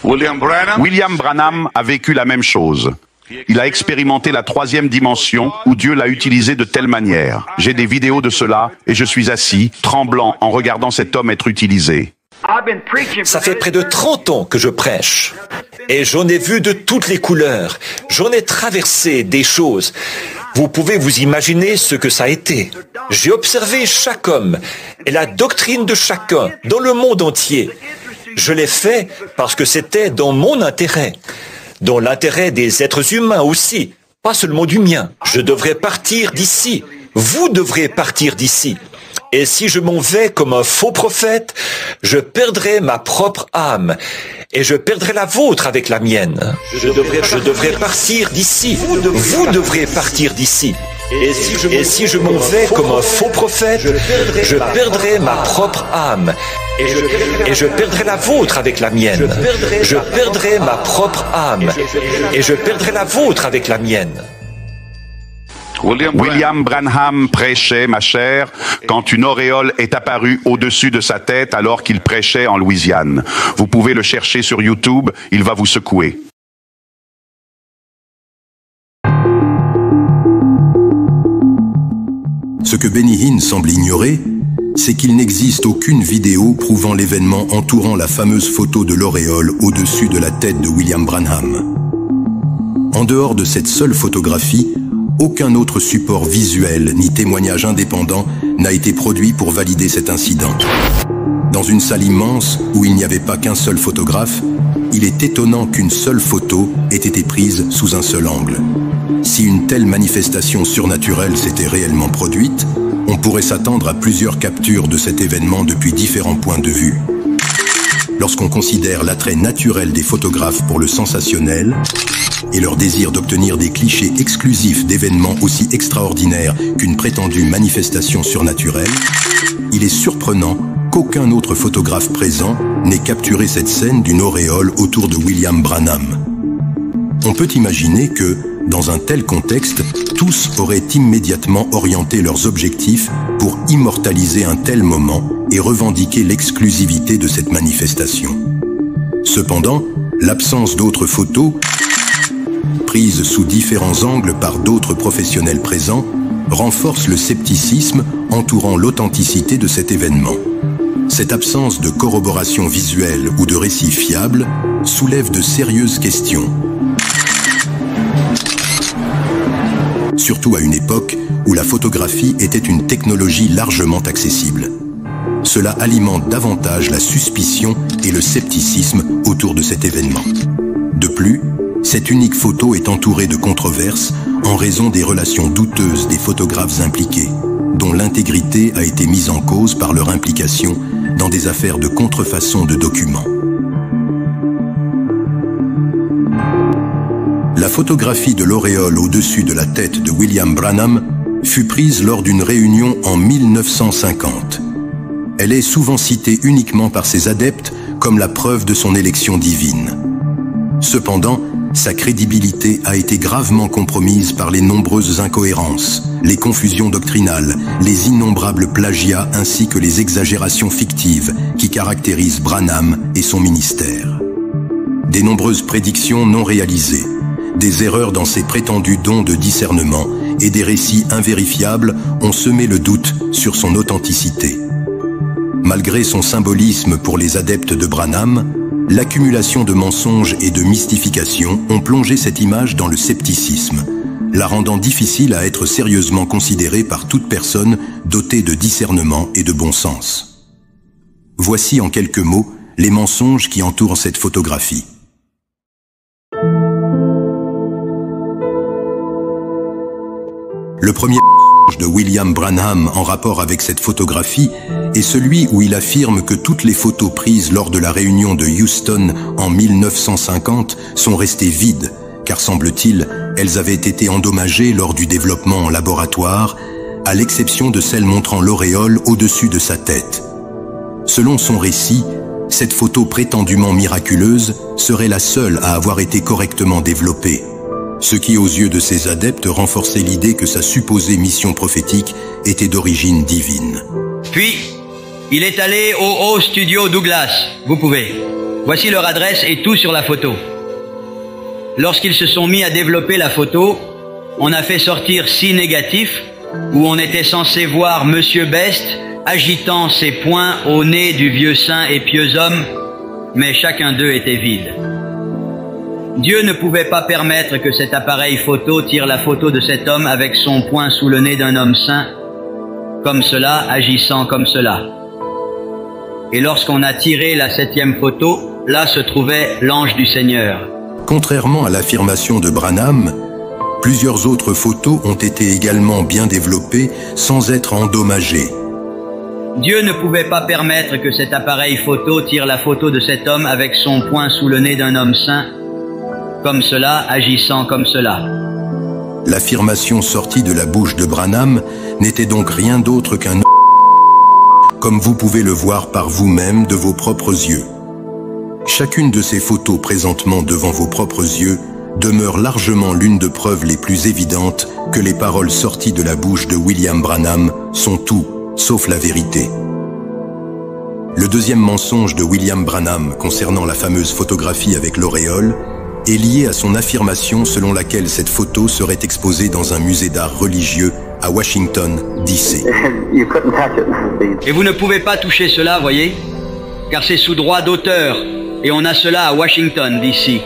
William Branham a vécu la même chose. Il a expérimenté la troisième dimension où Dieu l'a utilisé de telle manière. J'ai des vidéos de cela et je suis assis, tremblant en regardant cet homme être utilisé. Ça fait près de 30 ans que je prêche. Et j'en ai vu de toutes les couleurs. J'en ai traversé des choses. Vous pouvez vous imaginer ce que ça a été. J'ai observé chaque homme et la doctrine de chacun dans le monde entier. Je l'ai fait parce que c'était dans mon intérêt. Dans l'intérêt des êtres humains aussi, pas seulement du mien. Je devrais partir d'ici. Vous devrez partir d'ici. Et si je m'en vais comme un faux prophète, je perdrai ma propre âme. Et je perdrai la vôtre avec la mienne. Je devrais partir d'ici. Vous devrez partir d'ici. Et si je m'en vais comme un faux prophète, je perdrai ma propre âme. Et je perdrai la vôtre avec la mienne. Je perdrai ma propre âme. Et je perdrai la vôtre avec la mienne. William Branham prêchait, ma chère, quand une auréole est apparue au-dessus de sa tête alors qu'il prêchait en Louisiane. Vous pouvez le chercher sur YouTube, il va vous secouer. Ce que Benny Hinn semble ignorer, c'est qu'il n'existe aucune vidéo prouvant l'événement entourant la fameuse photo de l'auréole au-dessus de la tête de William Branham. En dehors de cette seule photographie, aucun autre support visuel ni témoignage indépendant n'a été produit pour valider cet incident. Dans une salle immense où il n'y avait pas qu'un seul photographe, il est étonnant qu'une seule photo ait été prise sous un seul angle. Si une telle manifestation surnaturelle s'était réellement produite, on pourrait s'attendre à plusieurs captures de cet événement depuis différents points de vue. Lorsqu'on considère l'attrait naturel des photographes pour le sensationnel et leur désir d'obtenir des clichés exclusifs d'événements aussi extraordinaires qu'une prétendue manifestation surnaturelle, il est surprenant qu'aucun autre photographe présent n'ait capturé cette scène d'une auréole autour de William Branham. On peut imaginer que, dans un tel contexte, tous auraient immédiatement orienté leurs objectifs pour immortaliser un tel moment et revendiquer l'exclusivité de cette manifestation. Cependant, l'absence d'autres photos, prises sous différents angles par d'autres professionnels présents, renforce le scepticisme entourant l'authenticité de cet événement. Cette absence de corroboration visuelle ou de récit fiable soulève de sérieuses questions. Surtout à une époque où la photographie était une technologie largement accessible. Cela alimente davantage la suspicion et le scepticisme autour de cet événement. De plus, cette unique photo est entourée de controverses en raison des relations douteuses des photographes impliqués, dont l'intégrité a été mise en cause par leur implication dans des affaires de contrefaçon de documents. La photographie de l'auréole au-dessus de la tête de William Branham fut prise lors d'une réunion en 1950. Elle est souvent citée uniquement par ses adeptes comme la preuve de son élection divine. Cependant, sa crédibilité a été gravement compromise par les nombreuses incohérences, les confusions doctrinales, les innombrables plagiats ainsi que les exagérations fictives qui caractérisent Branham et son ministère. Des nombreuses prédictions non réalisées, des erreurs dans ses prétendus dons de discernement et des récits invérifiables ont semé le doute sur son authenticité. Malgré son symbolisme pour les adeptes de Branham, l'accumulation de mensonges et de mystifications ont plongé cette image dans le scepticisme, la rendant difficile à être sérieusement considérée par toute personne dotée de discernement et de bon sens. Voici en quelques mots les mensonges qui entourent cette photographie. Le premier mensonge de William Branham en rapport avec cette photographie est celui où il affirme que toutes les photos prises lors de la réunion de Houston en 1950 sont restées vides, car semble-t-il, elles avaient été endommagées lors du développement en laboratoire, à l'exception de celle montrant l'auréole au-dessus de sa tête. Selon son récit, cette photo prétendument miraculeuse serait la seule à avoir été correctement développée, ce qui, aux yeux de ses adeptes, renforçait l'idée que sa supposée mission prophétique était d'origine divine. Puis, il est allé au Studio Douglas. Vous pouvez. Voici leur adresse et tout sur la photo. Lorsqu'ils se sont mis à développer la photo, on a fait sortir 6 négatifs où on était censé voir Monsieur Best agitant ses poings au nez du vieux saint et pieux homme, mais chacun d'eux était vide. Dieu ne pouvait pas permettre que cet appareil photo tire la photo de cet homme avec son poing sous le nez d'un homme saint, comme cela, agissant comme cela. Et lorsqu'on a tiré la 7e photo, là se trouvait l'ange du Seigneur. Contrairement à l'affirmation de Branham, plusieurs autres photos ont été également bien développées sans être endommagées. Dieu ne pouvait pas permettre que cet appareil photo tire la photo de cet homme avec son poing sous le nez d'un homme saint, comme cela, agissant comme cela. L'affirmation sortie de la bouche de Branham n'était donc rien d'autre qu'un comme vous pouvez le voir par vous-même de vos propres yeux. Chacune de ces photos présentement devant vos propres yeux demeure largement l'une des preuves les plus évidentes que les paroles sorties de la bouche de William Branham sont tout, sauf la vérité. Le deuxième mensonge de William Branham concernant la fameuse photographie avec l'auréole est lié à son affirmation selon laquelle cette photo serait exposée dans un musée d'art religieux à Washington, D.C. Et vous ne pouvez pas toucher cela, voyez, car c'est sous droit d'auteur, et on a cela à Washington, D.C.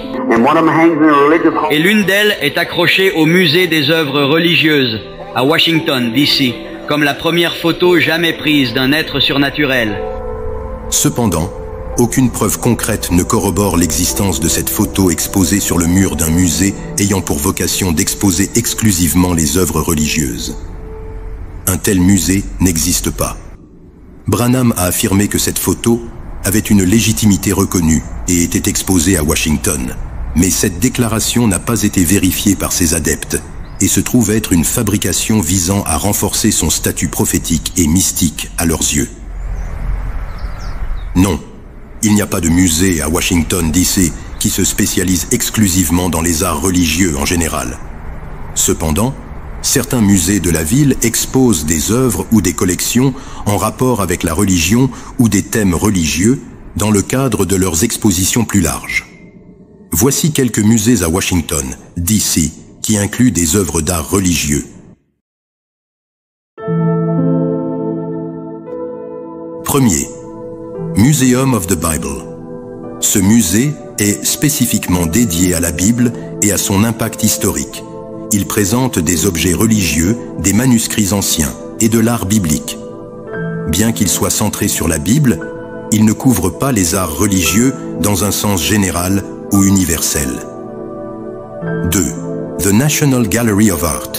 Et l'une d'elles est accrochée au musée des œuvres religieuses, à Washington, D.C., comme la première photo jamais prise d'un être surnaturel. Cependant, aucune preuve concrète ne corrobore l'existence de cette photo exposée sur le mur d'un musée ayant pour vocation d'exposer exclusivement les œuvres religieuses. Un tel musée n'existe pas. Branham a affirmé que cette photo avait une légitimité reconnue et était exposée à Washington, mais cette déclaration n'a pas été vérifiée par ses adeptes et se trouve être une fabrication visant à renforcer son statut prophétique et mystique à leurs yeux. Non. Il n'y a pas de musée à Washington, D.C. qui se spécialise exclusivement dans les arts religieux en général. Cependant, certains musées de la ville exposent des œuvres ou des collections en rapport avec la religion ou des thèmes religieux dans le cadre de leurs expositions plus larges. Voici quelques musées à Washington, D.C. qui incluent des œuvres d'art religieux. Premier. Museum of the Bible. Ce musée est spécifiquement dédié à la Bible et à son impact historique. Il présente des objets religieux, des manuscrits anciens et de l'art biblique. Bien qu'il soit centré sur la Bible, il ne couvre pas les arts religieux dans un sens général ou universel. 2. The National Gallery of Art.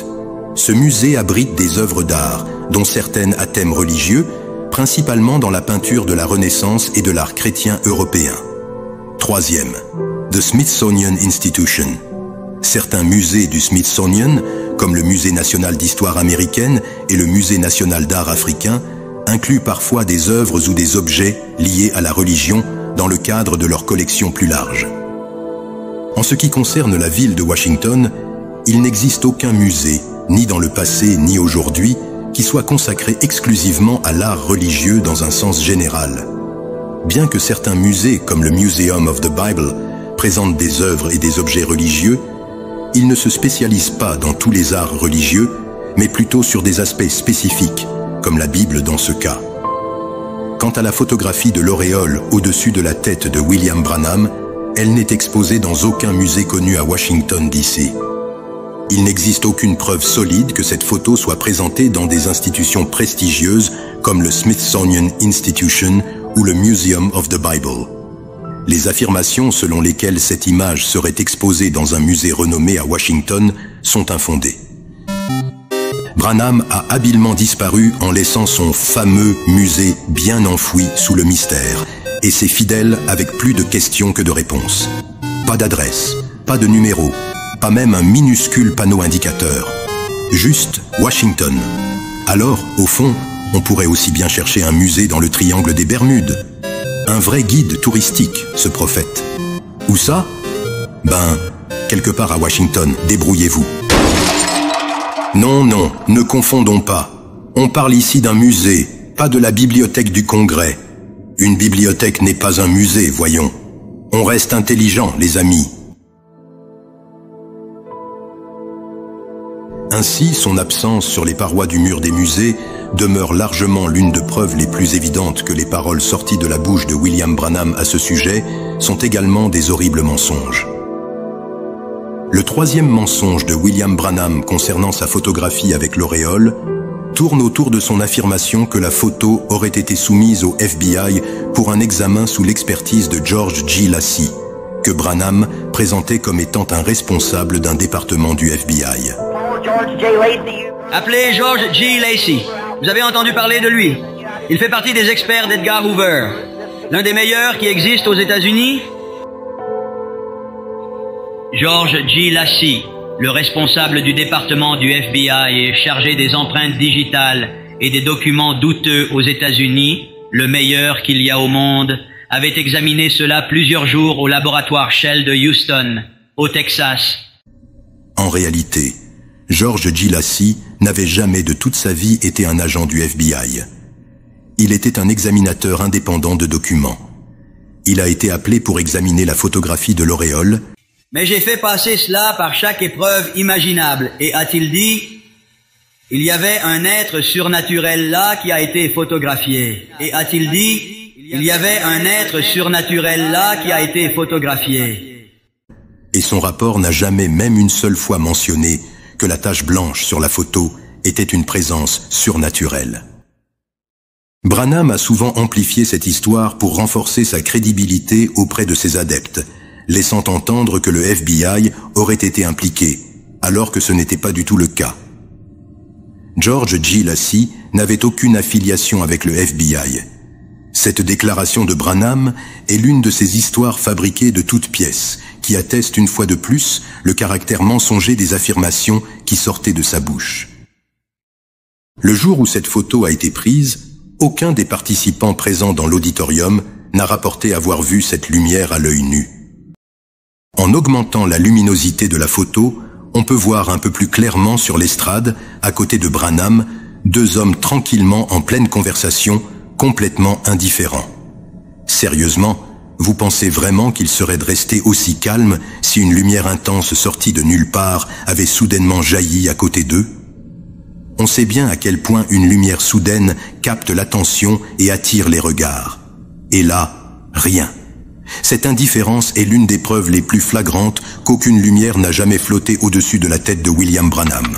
Ce musée abrite des œuvres d'art, dont certaines à thème religieux, principalement dans la peinture de la Renaissance et de l'art chrétien européen. 3e. The Smithsonian Institution. Certains musées du Smithsonian, comme le Musée national d'histoire américaine et le Musée national d'art africain, incluent parfois des œuvres ou des objets liés à la religion dans le cadre de leur collection plus large. En ce qui concerne la ville de Washington, il n'existe aucun musée, ni dans le passé ni aujourd'hui, qui soit consacré exclusivement à l'art religieux dans un sens général. Bien que certains musées, comme le Museum of the Bible, présentent des œuvres et des objets religieux, ils ne se spécialisent pas dans tous les arts religieux, mais plutôt sur des aspects spécifiques, comme la Bible dans ce cas. Quant à la photographie de l'auréole au-dessus de la tête de William Branham, elle n'est exposée dans aucun musée connu à Washington, D.C. Il n'existe aucune preuve solide que cette photo soit présentée dans des institutions prestigieuses comme le Smithsonian Institution ou le Museum of the Bible. Les affirmations selon lesquelles cette image serait exposée dans un musée renommé à Washington sont infondées. Branham a habilement disparu en laissant son fameux musée bien enfoui sous le mystère et ses fidèles avec plus de questions que de réponses. Pas d'adresse, pas de numéro, pas même un minuscule panneau indicateur. Juste Washington. Alors, au fond, on pourrait aussi bien chercher un musée dans le triangle des Bermudes. Un vrai guide touristique, ce prophète. Où ça? Ben, quelque part à Washington, débrouillez-vous. Non, non, ne confondons pas. On parle ici d'un musée, pas de la bibliothèque du Congrès. Une bibliothèque n'est pas un musée, voyons. On reste intelligent, les amis. Ainsi, son absence sur les parois du mur des musées demeure largement l'une des preuves les plus évidentes que les paroles sorties de la bouche de William Branham à ce sujet sont également des horribles mensonges. Le troisième mensonge de William Branham concernant sa photographie avec l'auréole tourne autour de son affirmation que la photo aurait été soumise au FBI pour un examen sous l'expertise de George G. Lacy, que Branham présentait comme étant un responsable d'un département du FBI. Appelez George G. Lacy. Vous avez entendu parler de lui. Il fait partie des experts d'Edgar Hoover, l'un des meilleurs qui existent aux États-Unis. George G. Lacy, le responsable du département du FBI et chargé des empreintes digitales et des documents douteux aux États-Unis, le meilleur qu'il y a au monde, avait examiné cela plusieurs jours au laboratoire Shell de Houston, au Texas. En réalité, George G. Lacy n'avait jamais de toute sa vie été un agent du FBI. Il était un examinateur indépendant de documents. Il a été appelé pour examiner la photographie de l'auréole. Mais j'ai fait passer cela par chaque épreuve imaginable. Et a-t-il dit, il y avait un être surnaturel là qui a été photographié. Et a-t-il dit, il y avait un être surnaturel là qui a été photographié. Et son rapport n'a jamais même une seule fois mentionné que la tache blanche sur la photo était une présence surnaturelle. Branham a souvent amplifié cette histoire pour renforcer sa crédibilité auprès de ses adeptes, laissant entendre que le FBI aurait été impliqué, alors que ce n'était pas du tout le cas. George G. Lacy n'avait aucune affiliation avec le FBI. Cette déclaration de Branham est l'une de ces histoires fabriquées de toutes pièces, qui attestent une fois de plus le caractère mensonger des affirmations qui sortaient de sa bouche. Le jour où cette photo a été prise, aucun des participants présents dans l'auditorium n'a rapporté avoir vu cette lumière à l'œil nu. En augmentant la luminosité de la photo, on peut voir un peu plus clairement sur l'estrade, à côté de Branham, deux hommes tranquillement en pleine conversation, complètement indifférents. Sérieusement, vous pensez vraiment qu'ils seraient restés aussi calmes si une lumière intense sortie de nulle part avait soudainement jailli à côté d'eux? On sait bien à quel point une lumière soudaine capte l'attention et attire les regards. Et là, rien. Cette indifférence est l'une des preuves les plus flagrantes qu'aucune lumière n'a jamais flotté au-dessus de la tête de William Branham.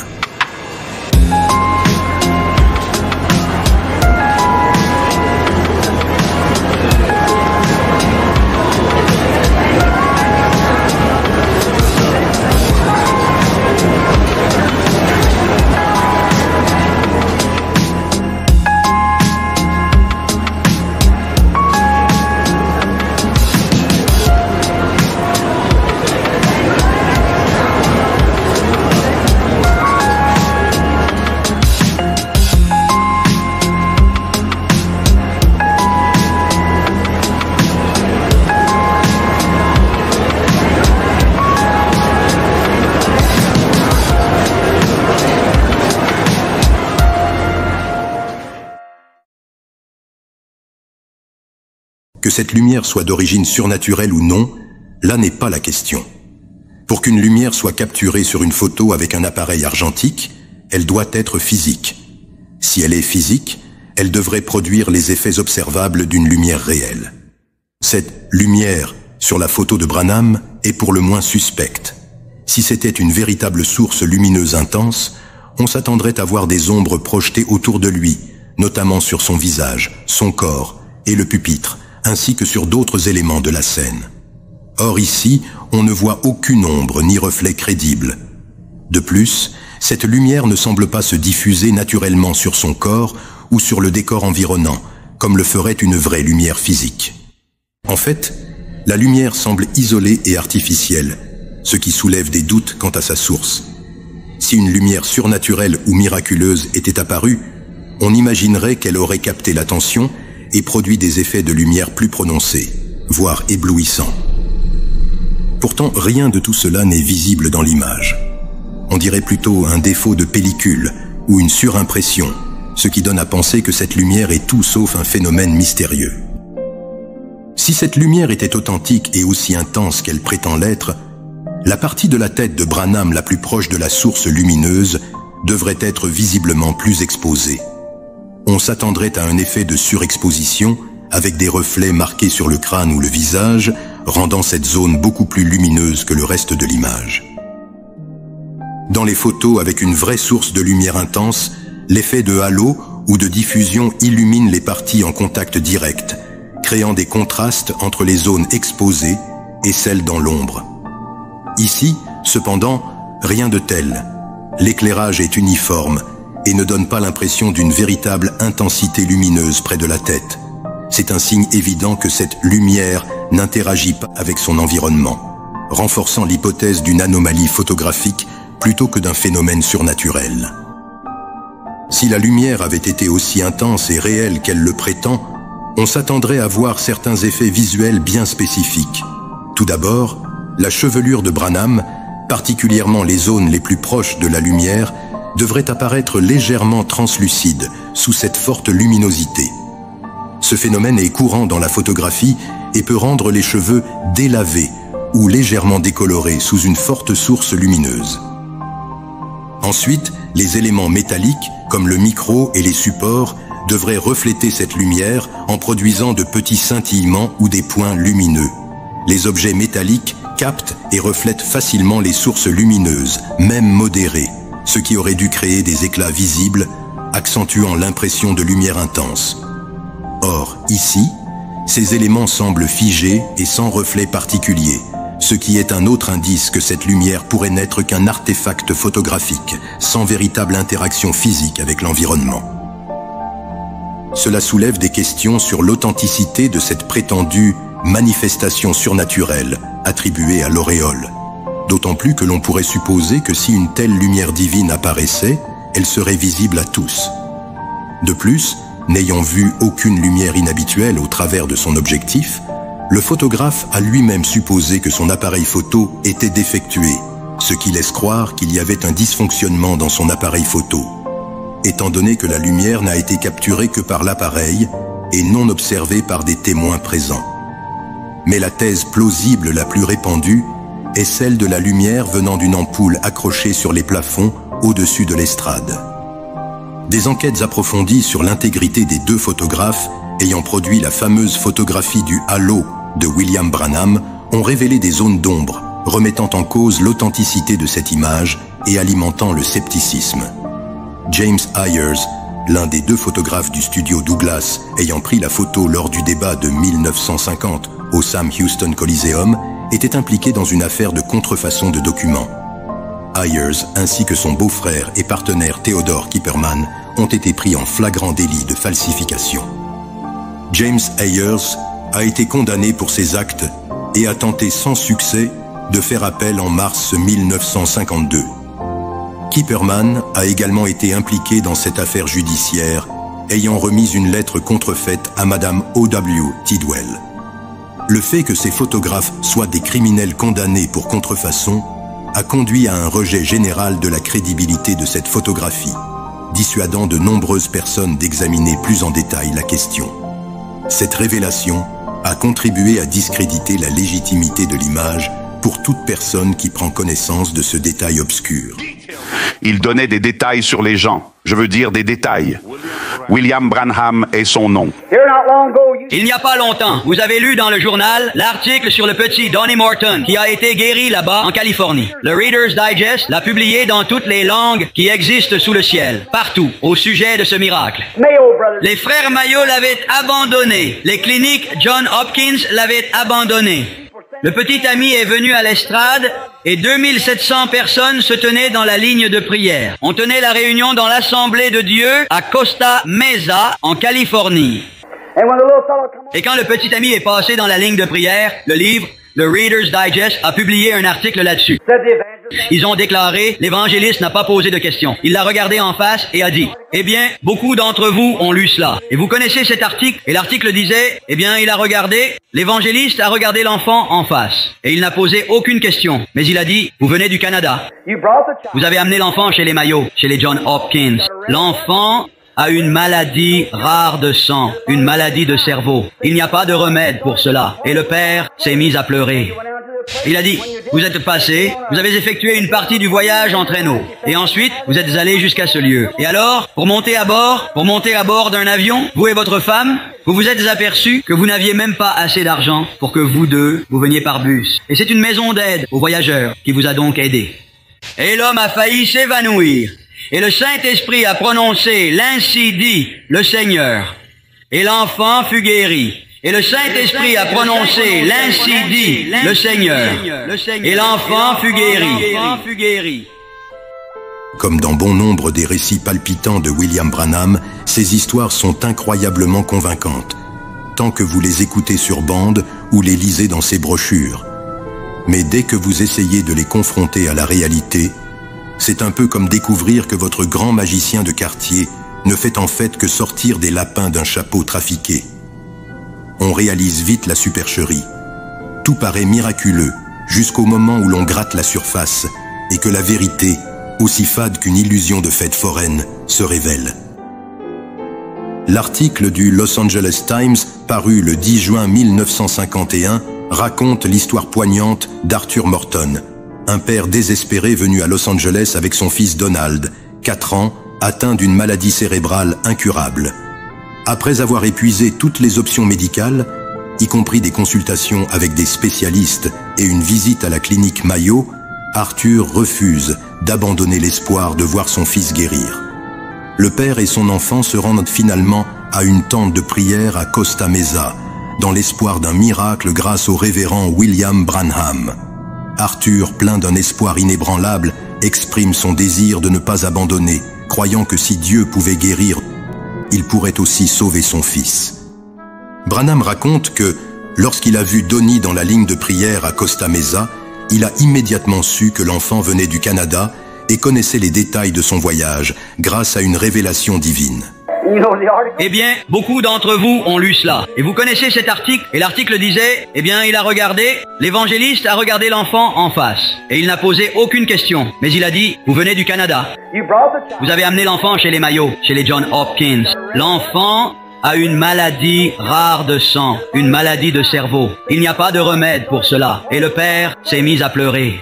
Que cette lumière soit d'origine surnaturelle ou non, là n'est pas la question. Pour qu'une lumière soit capturée sur une photo avec un appareil argentique, elle doit être physique. Si elle est physique, elle devrait produire les effets observables d'une lumière réelle. Cette lumière sur la photo de Branham est pour le moins suspecte. Si c'était une véritable source lumineuse intense, on s'attendrait à voir des ombres projetées autour de lui, notamment sur son visage, son corps et le pupitre, ainsi que sur d'autres éléments de la scène. Or ici, on ne voit aucune ombre ni reflet crédible. De plus, cette lumière ne semble pas se diffuser naturellement sur son corps ou sur le décor environnant, comme le ferait une vraie lumière physique. En fait, la lumière semble isolée et artificielle, ce qui soulève des doutes quant à sa source. Si une lumière surnaturelle ou miraculeuse était apparue, on imaginerait qu'elle aurait capté l'attention et produit des effets de lumière plus prononcés, voire éblouissants. Pourtant, rien de tout cela n'est visible dans l'image. On dirait plutôt un défaut de pellicule ou une surimpression, ce qui donne à penser que cette lumière est tout sauf un phénomène mystérieux. Si cette lumière était authentique et aussi intense qu'elle prétend l'être, la partie de la tête de Branham la plus proche de la source lumineuse devrait être visiblement plus exposée. On s'attendrait à un effet de surexposition avec des reflets marqués sur le crâne ou le visage, rendant cette zone beaucoup plus lumineuse que le reste de l'image. Dans les photos avec une vraie source de lumière intense, l'effet de halo ou de diffusion illumine les parties en contact direct, créant des contrastes entre les zones exposées et celles dans l'ombre. Ici, cependant, rien de tel. L'éclairage est uniforme et ne donne pas l'impression d'une véritable intensité lumineuse près de la tête. C'est un signe évident que cette lumière n'interagit pas avec son environnement, renforçant l'hypothèse d'une anomalie photographique plutôt que d'un phénomène surnaturel. Si la lumière avait été aussi intense et réelle qu'elle le prétend, on s'attendrait à voir certains effets visuels bien spécifiques. Tout d'abord, la chevelure de Branham, particulièrement les zones les plus proches de la lumière, devrait apparaître légèrement translucide sous cette forte luminosité. Ce phénomène est courant dans la photographie et peut rendre les cheveux délavés ou légèrement décolorés sous une forte source lumineuse. Ensuite, les éléments métalliques, comme le micro et les supports, devraient refléter cette lumière en produisant de petits scintillements ou des points lumineux. Les objets métalliques captent et reflètent facilement les sources lumineuses, même modérées, ce qui aurait dû créer des éclats visibles, accentuant l'impression de lumière intense. Or, ici, ces éléments semblent figés et sans reflet particulier, ce qui est un autre indice que cette lumière pourrait n'être qu'un artefact photographique, sans véritable interaction physique avec l'environnement. Cela soulève des questions sur l'authenticité de cette prétendue manifestation surnaturelle attribuée à l'auréole. D'autant plus que l'on pourrait supposer que si une telle lumière divine apparaissait, elle serait visible à tous. De plus, n'ayant vu aucune lumière inhabituelle au travers de son objectif, le photographe a lui-même supposé que son appareil photo était défectué, ce qui laisse croire qu'il y avait un dysfonctionnement dans son appareil photo, étant donné que la lumière n'a été capturée que par l'appareil et non observée par des témoins présents. Mais la thèse plausible la plus répandue est celle de la lumière venant d'une ampoule accrochée sur les plafonds au-dessus de l'estrade. Des enquêtes approfondies sur l'intégrité des deux photographes ayant produit la fameuse photographie du halo de William Branham ont révélé des zones d'ombre, remettant en cause l'authenticité de cette image et alimentant le scepticisme. James Ayers, l'un des deux photographes du studio Douglas ayant pris la photo lors du débat de 1950 au Sam Houston Coliseum, était impliqué dans une affaire de contrefaçon de documents. Ayers, ainsi que son beau-frère et partenaire Theodore Kipperman, ont été pris en flagrant délit de falsification. James Ayers a été condamné pour ses actes et a tenté sans succès de faire appel en mars 1952. Kipperman a également été impliqué dans cette affaire judiciaire, ayant remis une lettre contrefaite à Madame O.W. Tidwell. Le fait que ces photographes soient des criminels condamnés pour contrefaçon a conduit à un rejet général de la crédibilité de cette photographie, dissuadant de nombreuses personnes d'examiner plus en détail la question. Cette révélation a contribué à discréditer la légitimité de l'image pour toute personne qui prend connaissance de ce détail obscur. Il donnait des détails sur les gens. Je veux dire des détails. William Branham est son nom. Il n'y a pas longtemps, vous avez lu dans le journal l'article sur le petit Donnie Morton qui a été guéri là-bas en Californie. Le Reader's Digest l'a publié dans toutes les langues qui existent sous le ciel, partout, au sujet de ce miracle. Les frères Mayo l'avaient abandonné. Les cliniques John Hopkins l'avaient abandonné. Le petit ami est venu à l'estrade et 2700 personnes se tenaient dans la ligne de prière. On tenait la réunion dans l'Assemblée de Dieu à Costa Mesa, en Californie. Et quand le petit ami est passé dans la ligne de prière, le livre, le Reader's Digest, a publié un article là-dessus. Ils ont déclaré, l'évangéliste n'a pas posé de questions. Il l'a regardé en face et a dit, eh bien, beaucoup d'entre vous ont lu cela. Et vous connaissez cet article? Et l'article disait, eh bien, il a regardé, l'évangéliste a regardé l'enfant en face. Et il n'a posé aucune question. Mais il a dit, vous venez du Canada. Vous avez amené l'enfant chez les Mayo, chez les John Hopkins. L'enfant a une maladie rare de sang, une maladie de cerveau. Il n'y a pas de remède pour cela. Et le père s'est mis à pleurer. Il a dit, vous êtes passé, vous avez effectué une partie du voyage en traîneau. Et ensuite, vous êtes allé jusqu'à ce lieu. Et alors, pour monter à bord d'un avion, vous et votre femme, vous vous êtes aperçus que vous n'aviez même pas assez d'argent pour que vous deux, vous veniez par bus. Et c'est une maison d'aide aux voyageurs qui vous a donc aidé. Et l'homme a failli s'évanouir. Et le Saint-Esprit a prononcé l'Ainsi dit le Seigneur. Et l'enfant fut guéri. Et le Saint-Esprit a prononcé l'Ainsi dit le Seigneur. Et l'enfant fut guéri. Comme dans bon nombre des récits palpitants de William Branham, ces histoires sont incroyablement convaincantes, tant que vous les écoutez sur bande ou les lisez dans ces brochures. Mais dès que vous essayez de les confronter à la réalité, c'est un peu comme découvrir que votre grand magicien de quartier ne fait en fait que sortir des lapins d'un chapeau trafiqué. On réalise vite la supercherie. Tout paraît miraculeux, jusqu'au moment où l'on gratte la surface et que la vérité, aussi fade qu'une illusion de fête foraine, se révèle. L'article du Los Angeles Times, paru le 10 juin 1951, raconte l'histoire poignante d'Arthur Morton, un père désespéré venu à Los Angeles avec son fils Donald, 4 ans, atteint d'une maladie cérébrale incurable. Après avoir épuisé toutes les options médicales, y compris des consultations avec des spécialistes et une visite à la clinique Mayo, Arthur refuse d'abandonner l'espoir de voir son fils guérir. Le père et son enfant se rendent finalement à une tente de prière à Costa Mesa, dans l'espoir d'un miracle grâce au révérend William Branham. Arthur, plein d'un espoir inébranlable, exprime son désir de ne pas abandonner, croyant que si Dieu pouvait guérir, il pourrait aussi sauver son fils. Branham raconte que, lorsqu'il a vu Donnie dans la ligne de prière à Costa Mesa, il a immédiatement su que l'enfant venait du Canada et connaissait les détails de son voyage grâce à une révélation divine. Eh bien, beaucoup d'entre vous ont lu cela. Et vous connaissez cet article. Et l'article disait, eh bien, l'évangéliste a regardé l'enfant en face. Et il n'a posé aucune question. Mais il a dit, vous venez du Canada. Vous avez amené l'enfant chez les Mayo, chez les John Hopkins. L'enfant a une maladie rare de sang, une maladie de cerveau. Il n'y a pas de remède pour cela. Et le père s'est mis à pleurer.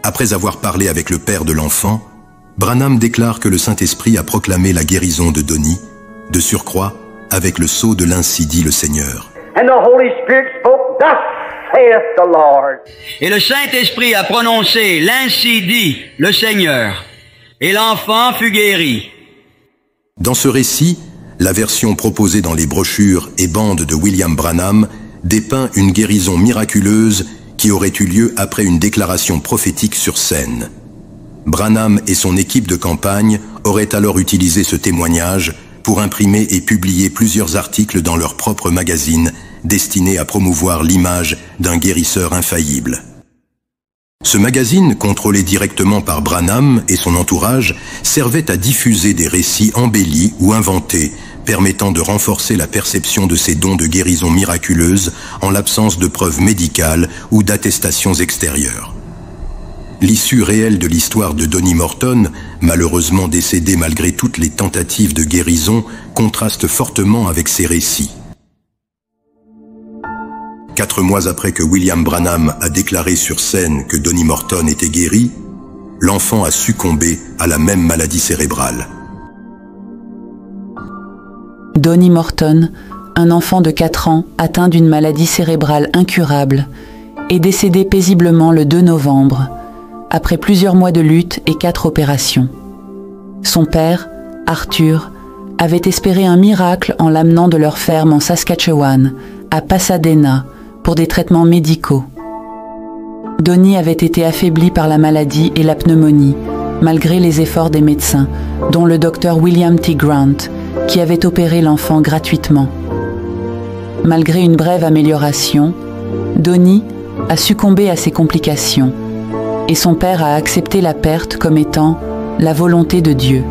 Après avoir parlé avec le père de l'enfant, Branham déclare que le Saint-Esprit a proclamé la guérison de Donnie, de surcroît avec le sceau de l'Ainsi dit le Seigneur. Et le Saint-Esprit a prononcé l'Ainsi dit le Seigneur. Et l'enfant fut guéri. Dans ce récit, la version proposée dans les brochures et bandes de William Branham dépeint une guérison miraculeuse qui aurait eu lieu après une déclaration prophétique sur scène. Branham et son équipe de campagne auraient alors utilisé ce témoignage pour imprimer et publier plusieurs articles dans leur propre magazine destinés à promouvoir l'image d'un guérisseur infaillible. Ce magazine, contrôlé directement par Branham et son entourage, servait à diffuser des récits embellis ou inventés, permettant de renforcer la perception de ces dons de guérison miraculeuse en l'absence de preuves médicales ou d'attestations extérieures. L'issue réelle de l'histoire de Donnie Morton, malheureusement décédé malgré toutes les tentatives de guérison, contraste fortement avec ces récits. 4 mois après que William Branham a déclaré sur scène que Donnie Morton était guéri, l'enfant a succombé à la même maladie cérébrale. Donnie Morton, un enfant de 4 ans atteint d'une maladie cérébrale incurable, est décédé paisiblement le 2 novembre, après plusieurs mois de lutte et 4 opérations. Son père, Arthur, avait espéré un miracle en l'amenant de leur ferme en Saskatchewan, à Pasadena, pour des traitements médicaux. Donnie avait été affaibli par la maladie et la pneumonie, malgré les efforts des médecins, dont le docteur William T. Grant, qui avait opéré l'enfant gratuitement. Malgré une brève amélioration, Donnie a succombé à ses complications, et son père a accepté la perte comme étant la volonté de Dieu.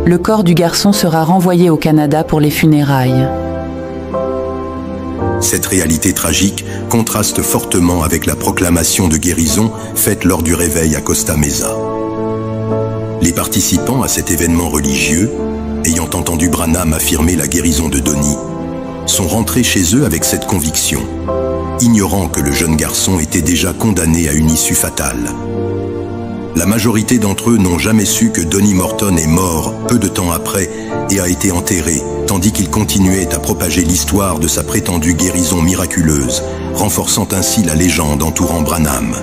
Le corps du garçon sera renvoyé au Canada pour les funérailles. Cette réalité tragique contraste fortement avec la proclamation de guérison faite lors du réveil à Costa Mesa. Les participants à cet événement religieux entendu Branham affirmer la guérison de Donnie sont rentrés chez eux avec cette conviction, ignorant que le jeune garçon était déjà condamné à une issue fatale. La majorité d'entre eux n'ont jamais su que Donnie Morton est mort peu de temps après et a été enterré, tandis qu'il continuait à propager l'histoire de sa prétendue guérison miraculeuse, renforçant ainsi la légende entourant Branham.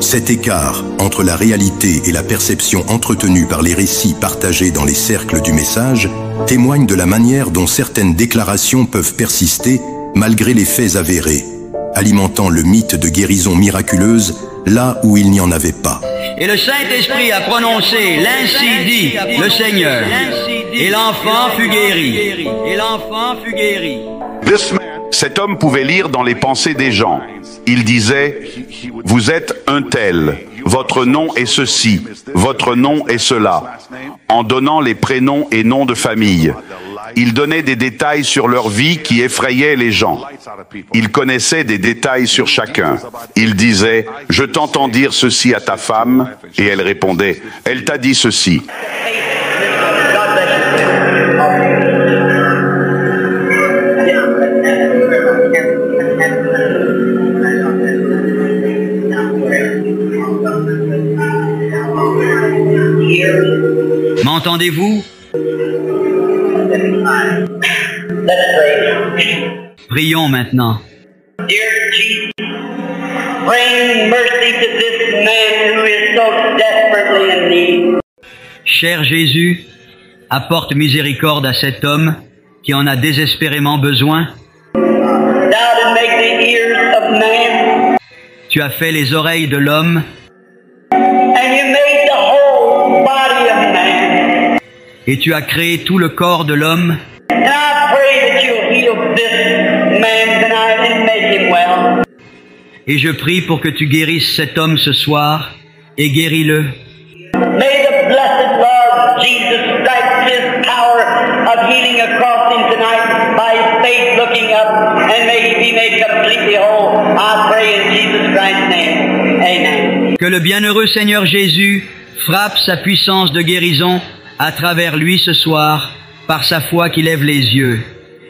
Cet écart entre la réalité et la perception entretenue par les récits partagés dans les cercles du message témoigne de la manière dont certaines déclarations peuvent persister malgré les faits avérés, alimentant le mythe de guérison miraculeuse là où il n'y en avait pas. Et le Saint-Esprit a prononcé, l'ainsi dit le Seigneur. Et l'enfant fut guéri. Et l'enfant fut guéri. Cet homme pouvait lire dans les pensées des gens. Il disait, « Vous êtes un tel, votre nom est ceci, votre nom est cela », en donnant les prénoms et noms de famille. Il donnait des détails sur leur vie qui effrayaient les gens. Il connaissait des détails sur chacun. Il disait, « Je t'entends dire ceci à ta femme » et elle répondait, « Elle t'a dit ceci ». M'entendez-vous? Prions maintenant. Cher Jésus, apporte miséricorde à cet homme qui en a désespérément besoin. Tu as fait les oreilles de l'homme. Et tu as créé tout le corps de l'homme. Et je prie pour que tu guérisses cet homme ce soir et guéris-le. Que le bienheureux Seigneur Jésus frappe sa puissance de guérison à travers lui ce soir, par sa foi qui lève les yeux.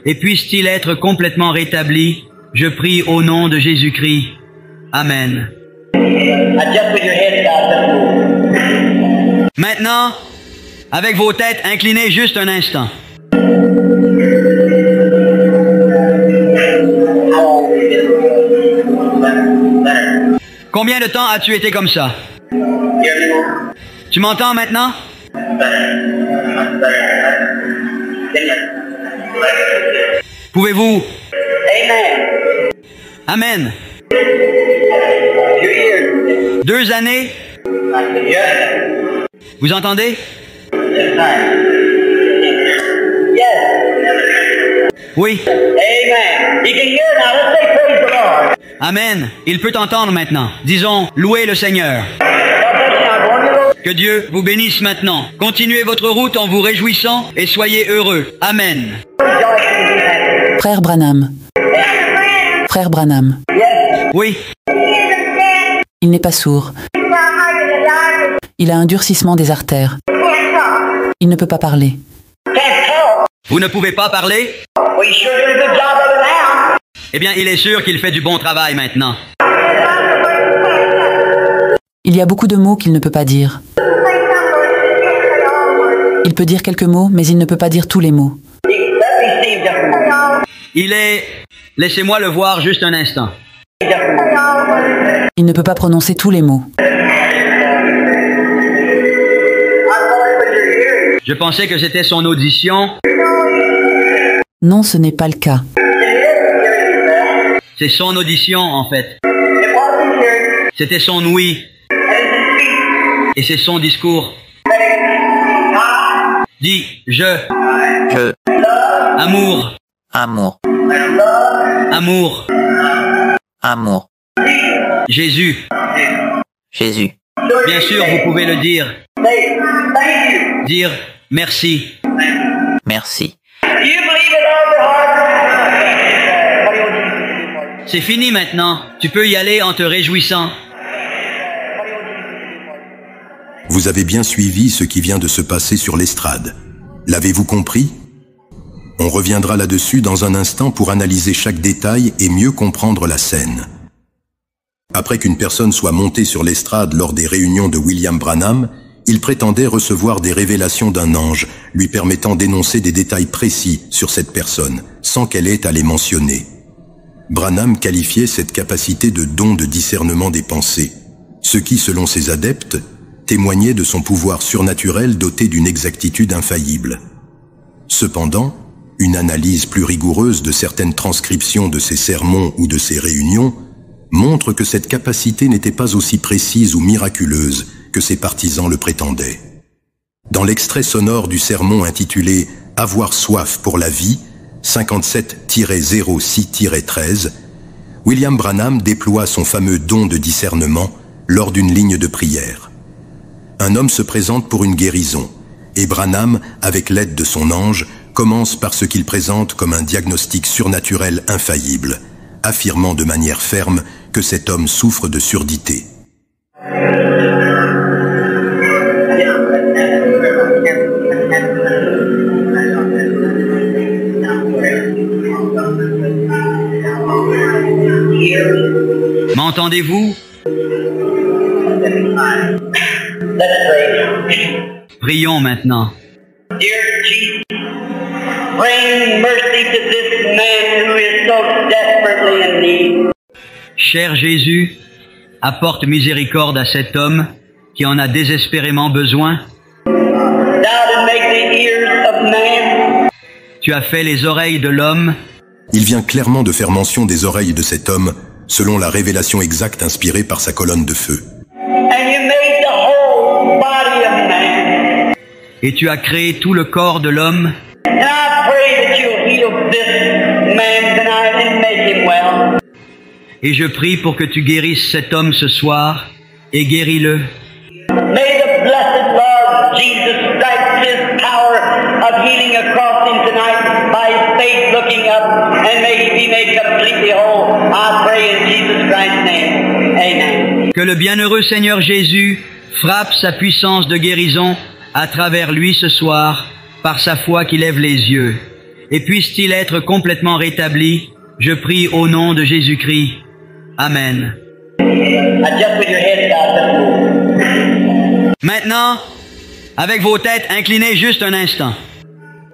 Et puisse-t-il être complètement rétabli, je prie au nom de Jésus-Christ. Amen. Maintenant, avec vos têtes inclinées juste un instant. Combien de temps as-tu été comme ça? Tu m'entends maintenant? Pouvez-vous? Amen. 2 années? Vous entendez? Oui. Amen. Il peut t'entendre maintenant. Disons, louez le Seigneur. Que Dieu vous bénisse maintenant. Continuez votre route en vous réjouissant et soyez heureux. Amen. Frère Branham. Frère Branham. Oui. Il n'est pas sourd. Il a un durcissement des artères. Il ne peut pas parler. Vous ne pouvez pas parler? Eh bien, il est sûr qu'il fait du bon travail maintenant. Il y a beaucoup de mots qu'il ne peut pas dire. Il peut dire quelques mots, mais il ne peut pas dire tous les mots. Il est... Laissez-moi le voir juste un instant. Il ne peut pas prononcer tous les mots. Je pensais que c'était son audition. Non, ce n'est pas le cas. C'est son audition, en fait. C'était son ouïe. Et c'est son discours. Dis, je. Amour. Amour. Amour. Amour. Jésus. Jésus. Bien sûr, vous pouvez le dire. Dire merci. Merci. C'est fini maintenant. Tu peux y aller en te réjouissant. Vous avez bien suivi ce qui vient de se passer sur l'estrade. L'avez-vous compris? On reviendra là-dessus dans un instant pour analyser chaque détail et mieux comprendre la scène. Après qu'une personne soit montée sur l'estrade lors des réunions de William Branham, il prétendait recevoir des révélations d'un ange, lui permettant d'énoncer des détails précis sur cette personne, sans qu'elle ait à les mentionner. Branham qualifiait cette capacité de don de discernement des pensées, ce qui, selon ses adeptes, témoignait de son pouvoir surnaturel doté d'une exactitude infaillible. Cependant, une analyse plus rigoureuse de certaines transcriptions de ses sermons ou de ses réunions montre que cette capacité n'était pas aussi précise ou miraculeuse que ses partisans le prétendaient. Dans l'extrait sonore du sermon intitulé « Avoir soif pour la vie », 57-06-13, William Branham déploie son fameux don de discernement lors d'une ligne de prière. Un homme se présente pour une guérison, et Branham, avec l'aide de son ange, commence par ce qu'il présente comme un diagnostic surnaturel infaillible, affirmant de manière ferme que cet homme souffre de surdité. M'entendez-vous? Prions maintenant. Cher Jésus, apporte miséricorde à cet homme qui en a désespérément besoin. Tu as fait les oreilles de l'homme. Il vient clairement de faire mention des oreilles de cet homme, selon la révélation exacte inspirée par sa colonne de feu. Et tu as créé tout le corps de l'homme. Et je prie pour que tu guérisses cet homme ce soir, et guéris-le. Que le bienheureux Seigneur Jésus frappe sa puissance de guérison à travers lui ce soir, par sa foi qui lève les yeux. Et puisse-t-il être complètement rétabli, je prie au nom de Jésus-Christ. Amen. Maintenant, avec vos têtes inclinées juste un instant.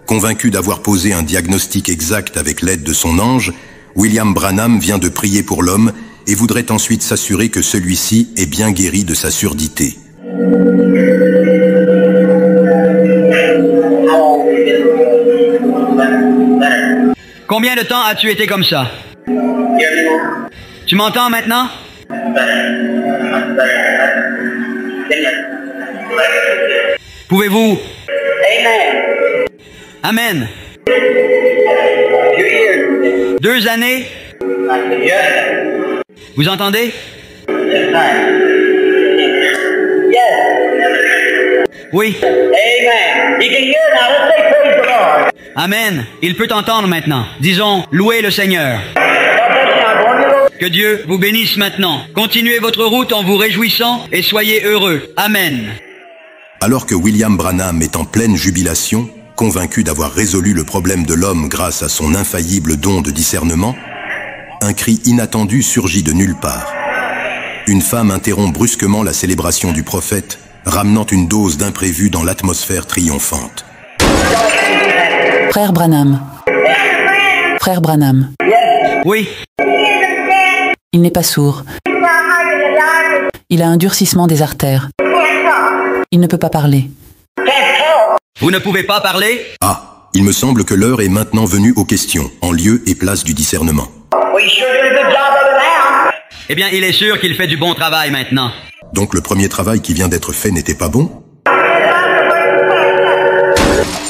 Convaincu d'avoir posé un diagnostic exact avec l'aide de son ange, William Branham vient de prier pour l'homme et voudrait ensuite s'assurer que celui-ci est bien guéri de sa surdité. Combien de temps as-tu été comme ça? Tu m'entends maintenant? Pouvez-vous? Amen. 2 années? Vous entendez? Oui. Amen. Il peut t'entendre maintenant. Disons, louez le Seigneur. Que Dieu vous bénisse maintenant. Continuez votre route en vous réjouissant et soyez heureux. Amen. Alors que William Branham est en pleine jubilation, convaincu d'avoir résolu le problème de l'homme grâce à son infaillible don de discernement, un cri inattendu surgit de nulle part. Une femme interrompt brusquement la célébration du prophète, ramenant une dose d'imprévu dans l'atmosphère triomphante. Frère Branham. Frère Branham. Oui. Il n'est pas sourd. Il a un durcissement des artères. Il ne peut pas parler. Vous ne pouvez pas parler? Ah, il me semble que l'heure est maintenant venue aux questions, en lieu et place du discernement. Eh bien, il est sûr qu'il fait du bon travail maintenant. Donc le premier travail qui vient d'être fait n'était pas bon?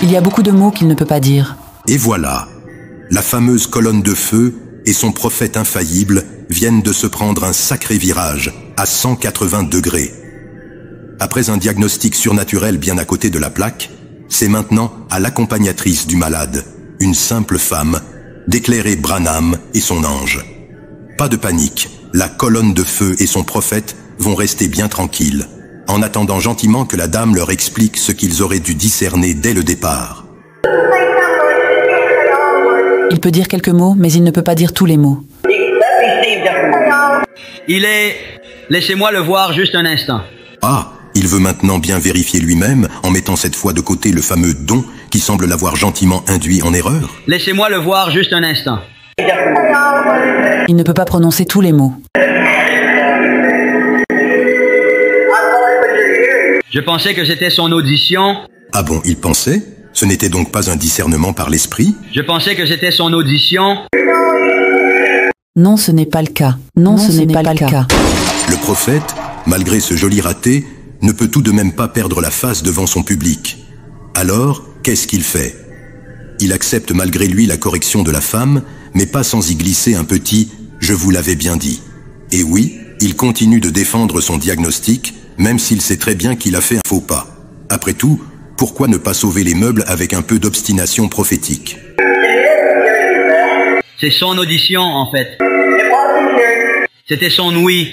Il y a beaucoup de mots qu'il ne peut pas dire. Et voilà, la fameuse colonne de feu et son prophète infaillible viennent de se prendre un sacré virage à 180 degrés. Après un diagnostic surnaturel bien à côté de la plaque, c'est maintenant à l'accompagnatrice du malade, une simple femme, d'éclairer Branham et son ange. Pas de panique, la colonne de feu et son prophète vont rester bien tranquilles, en attendant gentiment que la dame leur explique ce qu'ils auraient dû discerner dès le départ. Il peut dire quelques mots, mais il ne peut pas dire tous les mots. Il est... Laissez-moi le voir juste un instant. Ah, il veut maintenant bien vérifier lui-même en mettant cette fois de côté le fameux don qui semble l'avoir gentiment induit en erreur. Laissez-moi le voir juste un instant. Il ne peut pas prononcer tous les mots. Je pensais que c'était son audition. Ah bon, il pensait? Ce n'était donc pas un discernement par l'esprit? Je pensais que c'était son audition. Non, ce n'est pas le cas. Non, ce n'est pas le cas. Le prophète, malgré ce joli raté, ne peut tout de même pas perdre la face devant son public. Alors, qu'est-ce qu'il fait? Il accepte malgré lui la correction de la femme, mais pas sans y glisser un petit « je vous l'avais bien dit ». Et oui, il continue de défendre son diagnostic, même s'il sait très bien qu'il a fait un faux pas. Après tout, pourquoi ne pas sauver les meubles avec un peu d'obstination prophétique? C'est son audition, en fait. C'était son ouïe.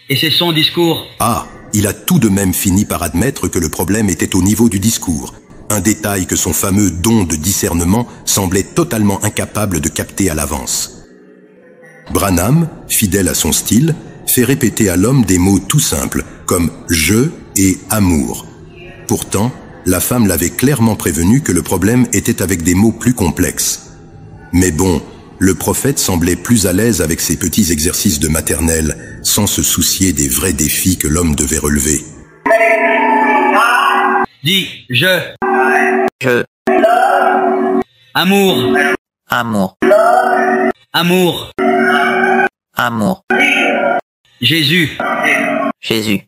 Et c'est son discours. Ah, il a tout de même fini par admettre que le problème était au niveau du discours. Un détail que son fameux don de discernement semblait totalement incapable de capter à l'avance. Branham, fidèle à son style, fait répéter à l'homme des mots tout simples, comme « je » et « amour ». Pourtant, la femme l'avait clairement prévenu que le problème était avec des mots plus complexes. Mais bon, le prophète semblait plus à l'aise avec ses petits exercices de maternelle, sans se soucier des vrais défis que l'homme devait relever. Dis, je. Amour. Amour. Amour. Amour. Jésus. Jésus.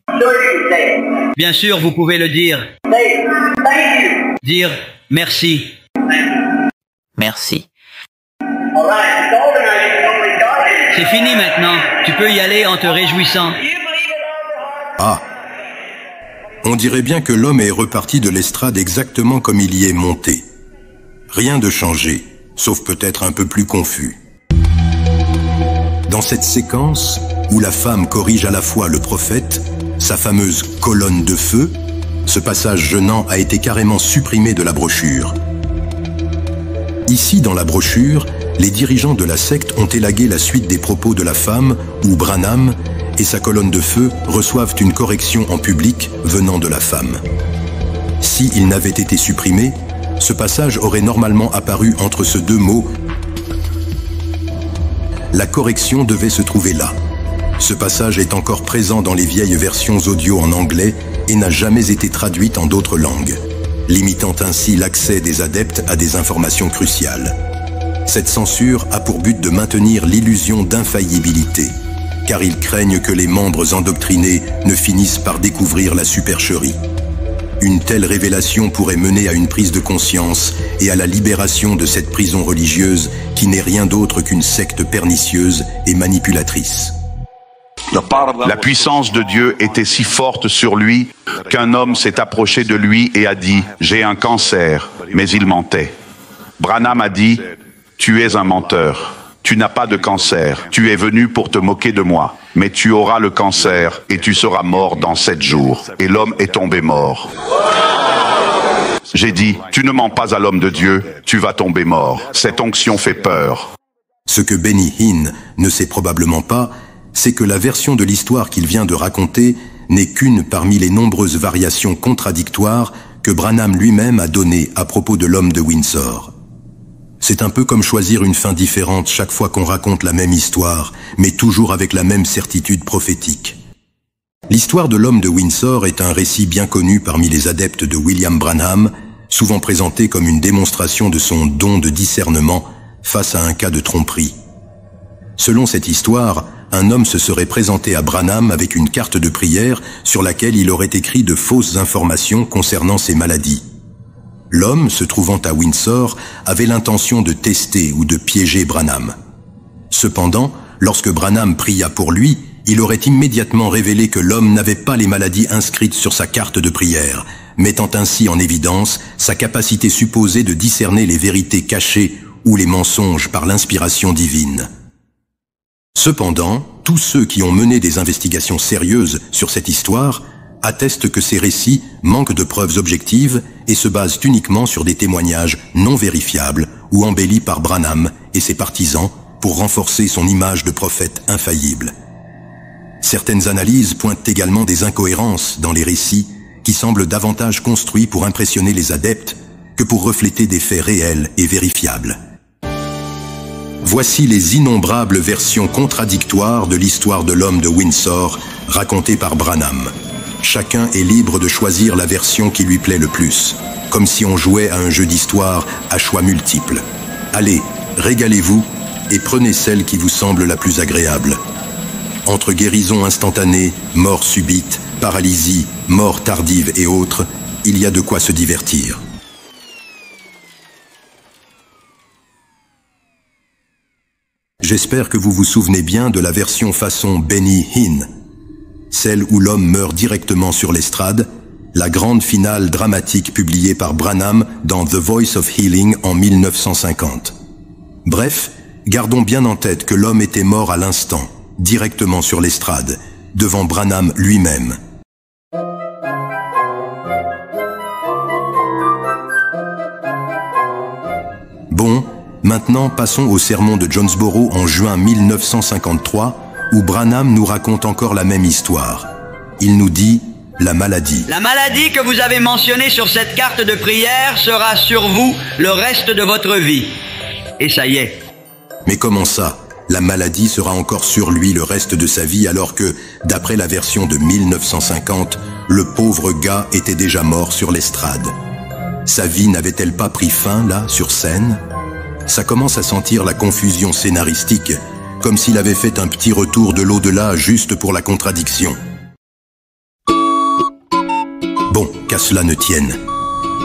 Bien sûr, vous pouvez le dire. Dire merci. Merci. C'est fini maintenant. Tu peux y aller en te réjouissant. Ah! On dirait bien que l'homme est reparti de l'estrade exactement comme il y est monté. Rien de changé, sauf peut-être un peu plus confus. Dans cette séquence, où la femme corrige à la fois le prophète, sa fameuse colonne de feu, ce passage gênant a été carrément supprimé de la brochure. Ici, dans la brochure, les dirigeants de la secte ont élagué la suite des propos de la femme, où Branham et sa colonne de feu reçoivent une correction en public venant de la femme. S'il n'avait été supprimé, ce passage aurait normalement apparu entre ces deux mots. La correction devait se trouver là. Ce passage est encore présent dans les vieilles versions audio en anglais et n'a jamais été traduite en d'autres langues, limitant ainsi l'accès des adeptes à des informations cruciales. Cette censure a pour but de maintenir l'illusion d'infaillibilité, car ils craignent que les membres endoctrinés ne finissent par découvrir la supercherie. Une telle révélation pourrait mener à une prise de conscience et à la libération de cette prison religieuse qui n'est rien d'autre qu'une secte pernicieuse et manipulatrice. La puissance de Dieu était si forte sur lui qu'un homme s'est approché de lui et a dit « J'ai un cancer », mais il mentait. Branham a dit « Tu es un menteur. Tu n'as pas de cancer. Tu es venu pour te moquer de moi. Mais tu auras le cancer et tu seras mort dans 7 jours. » Et l'homme est tombé mort. J'ai dit « Tu ne mens pas à l'homme de Dieu, tu vas tomber mort. Cette onction fait peur. » Ce que Benny Hinn ne sait probablement pas, c'est que la version de l'histoire qu'il vient de raconter n'est qu'une parmi les nombreuses variations contradictoires que Branham lui-même a données à propos de l'homme de Windsor. C'est un peu comme choisir une fin différente chaque fois qu'on raconte la même histoire, mais toujours avec la même certitude prophétique. L'histoire de l'homme de Windsor est un récit bien connu parmi les adeptes de William Branham, souvent présenté comme une démonstration de son don de discernement face à un cas de tromperie. Selon cette histoire, un homme se serait présenté à Branham avec une carte de prière sur laquelle il aurait écrit de fausses informations concernant ses maladies. L'homme, se trouvant à Windsor, avait l'intention de tester ou de piéger Branham. Cependant, lorsque Branham pria pour lui, il aurait immédiatement révélé que l'homme n'avait pas les maladies inscrites sur sa carte de prière, mettant ainsi en évidence sa capacité supposée de discerner les vérités cachées ou les mensonges par l'inspiration divine. Cependant, tous ceux qui ont mené des investigations sérieuses sur cette histoire attestent que ces récits manquent de preuves objectives et se basent uniquement sur des témoignages non vérifiables ou embellis par Branham et ses partisans pour renforcer son image de prophète infaillible. Certaines analyses pointent également des incohérences dans les récits qui semblent davantage construits pour impressionner les adeptes que pour refléter des faits réels et vérifiables. Voici les innombrables versions contradictoires de l'histoire de l'homme de Windsor racontée par Branham. Chacun est libre de choisir la version qui lui plaît le plus, comme si on jouait à un jeu d'histoire à choix multiples. Allez, régalez-vous et prenez celle qui vous semble la plus agréable. Entre guérison instantanée, mort subite, paralysie, mort tardive et autres, il y a de quoi se divertir. J'espère que vous vous souvenez bien de la version façon Benny Hinn, celle où l'homme meurt directement sur l'estrade, la grande finale dramatique publiée par Branham dans The Voice of Healing en 1950. Bref, gardons bien en tête que l'homme était mort à l'instant, directement sur l'estrade, devant Branham lui-même. Bon, maintenant passons au sermon de Jonesboro en juin 1953, où Branham nous raconte encore la même histoire. Il nous dit la maladie. La maladie que vous avez mentionnée sur cette carte de prière sera sur vous le reste de votre vie. Et ça y est. Mais comment ça? La maladie sera encore sur lui le reste de sa vie alors que, d'après la version de 1950, le pauvre gars était déjà mort sur l'estrade. Sa vie n'avait-elle pas pris fin, là, sur scène? Ça commence à sentir la confusion scénaristique, comme s'il avait fait un petit retour de l'au-delà juste pour la contradiction. Bon, qu'à cela ne tienne.